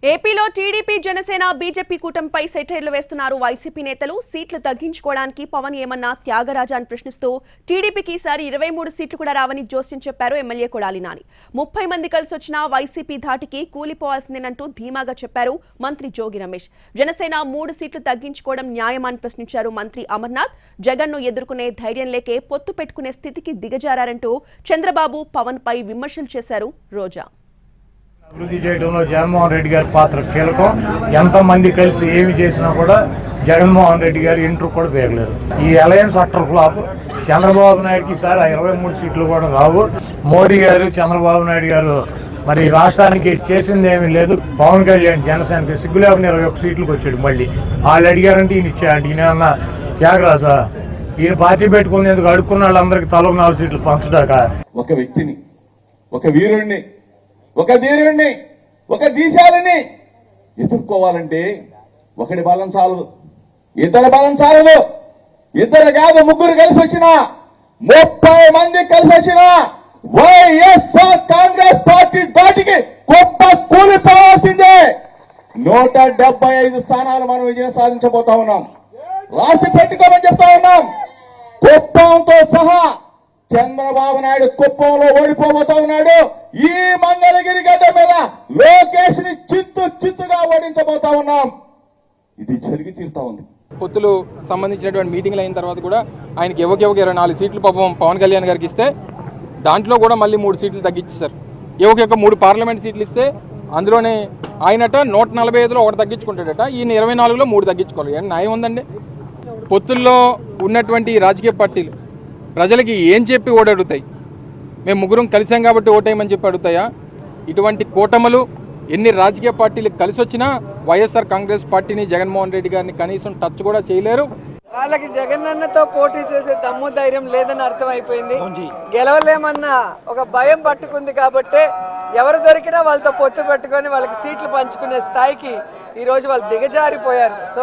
ఏపీలో TDP Janasena BJP కూటమిపై సెటైర్లు వేస్తున్నారు వైసీపీ నేతలు. సీట్లు తగ్గించుకోవడానికి పవన్ ఏమన్నా త్యాగరాజా అని ప్రశ్నిస్తూ టీడీపీకి ఈసారి 23 సీట్లు కూడా రావని జోస్యం చెప్పారు ఎమ్మెల్యే కొడాలి నాని. 30 మంది కలిసి వచ్చినా వైసీపీ ధాటికి కూలిపోవాల్సిందేనంటూ ధీమాగా చెప్పారు మంత్రి జోగి రమేష్. జనసేన 3 సీట్లు తగ్గించుకోవడం న్యాయమని ప్రశ్నించారు మంత్రి అమర్నాథ్. జగన్ను ఎదుర్కొనే ధైర్యం లేకే పొత్తు పెట్టుకునే స్థితికి దిగజారంటూ చంద్రబాబు పవన్ పై విమర్శలు చేశారు రోజా. అభివృద్ధి చేయడంలో జగన్మోహన్ రెడ్డి గారి పాత్ర కీలకం. ఎంతమంది కలిసి ఏమి చేసినా కూడా జగన్మోహన్ రెడ్డి గారు ఇంటర్ కూడా వేయలేదు. ఈ అలయన్స్ అట్టర్ ఫ్లాప్. చంద్రబాబు నాయుడుకి ఈసారి 23 సీట్లు కూడా రావు. మోడీ గారు చంద్రబాబు నాయుడు గారు మరి రాష్ట్రానికి చేసింది ఏమీ లేదు. పవన్ కళ్యాణ్ జనసేనకి సిగ్గులేకుండా 21 సీట్లకు వచ్చాడు. మళ్ళీ వాళ్ళు అడిగారంటే ఈయన ఇచ్చాడు. ఈయన ఏమన్నా త్యాగరాజా? ఈయన పార్టీ పెట్టుకునేందుకు అడుక్కున్న వాళ్ళందరికీ తలకు 4 సీట్లు పంచుదాక ఒక వ్యక్తిని, ఒక వీరుణ్ణి, ఒక ధీరుణ్ణి, ఒక దీశాలని ఎదుర్కోవాలంటే ఒకటి బలం చాలదు, ఇద్దరు బలం చాలదు. ఇద్దరు కాదు, ముగ్గురు కలిసి వచ్చిన 30 మంది కలిసి వచ్చిన వైఎస్ఆర్ కాంగ్రెస్ పార్టీ దాటికి గొప్ప కూలిపోవాల్సిందే. 175 స్థానాలు మనం విజయం సాధించబోతా ఉన్నాం. రాసి పెట్టుకోమని చెప్తా ఉన్నాం. కుప్పంతో సహా చంద్రబాబు నాయుడు కుప్పంలో ఓడిపోబోతా ఉన్నాడు. ఈ మంగళగిరి గడ్డ మీద లోకేష్ ని చిత్తుగా ఓడించబోతా ఉన్నాం. ఇది జరిగి తీరుతా ఉంది. పొత్తులు సంబంధించినటువంటి మీటింగ్లు అయిన తర్వాత కూడా ఆయనకి ఎవరికి 24 సీట్లు పాపం పవన్ కళ్యాణ్ గారికి ఇస్తే దాంట్లో కూడా మళ్ళీ 3 సీట్లు తగ్గించారు. ఎవరికి 3 పార్లమెంట్ సీట్లు ఇస్తే అందులోనే ఆయనట 145లో ఒకటి తగ్గించుకుంటాడట. ఈయన 24లో 3 తగ్గించుకోవాలి. న్యాయం ఉందండి? పొత్తుల్లో ఉన్నటువంటి రాజకీయ పార్టీలు ప్రజలకి ఏం చెప్పి ఓడడుగుతాయి? మేము ముగ్గురం కలిసాం కాబట్టి ఓటేయమని చెప్పి అడుగుతాయా? ఇటువంటి కూటములు ఎన్ని రాజకీయ పార్టీలు కలిసి వచ్చినా వైఎస్ఆర్ కాంగ్రెస్ పార్టీని, జగన్మోహన్ రెడ్డి గారిని కనీసం టచ్ కూడా చేయలేరు. వాళ్ళకి జగనన్నతో పోటీ చేసే దమ్ము ధైర్యం లేదని అర్థమైపోయింది. గెలవలేమన్న ఒక భయం పట్టుకుంది కాబట్టి ఎవరు దొరికినా వాళ్ళతో పొత్తు పెట్టుకొని వాళ్ళకి సీట్లు పంచుకునే స్థాయికి ఈరోజు వాళ్ళు దిగజారిపోయారు. సో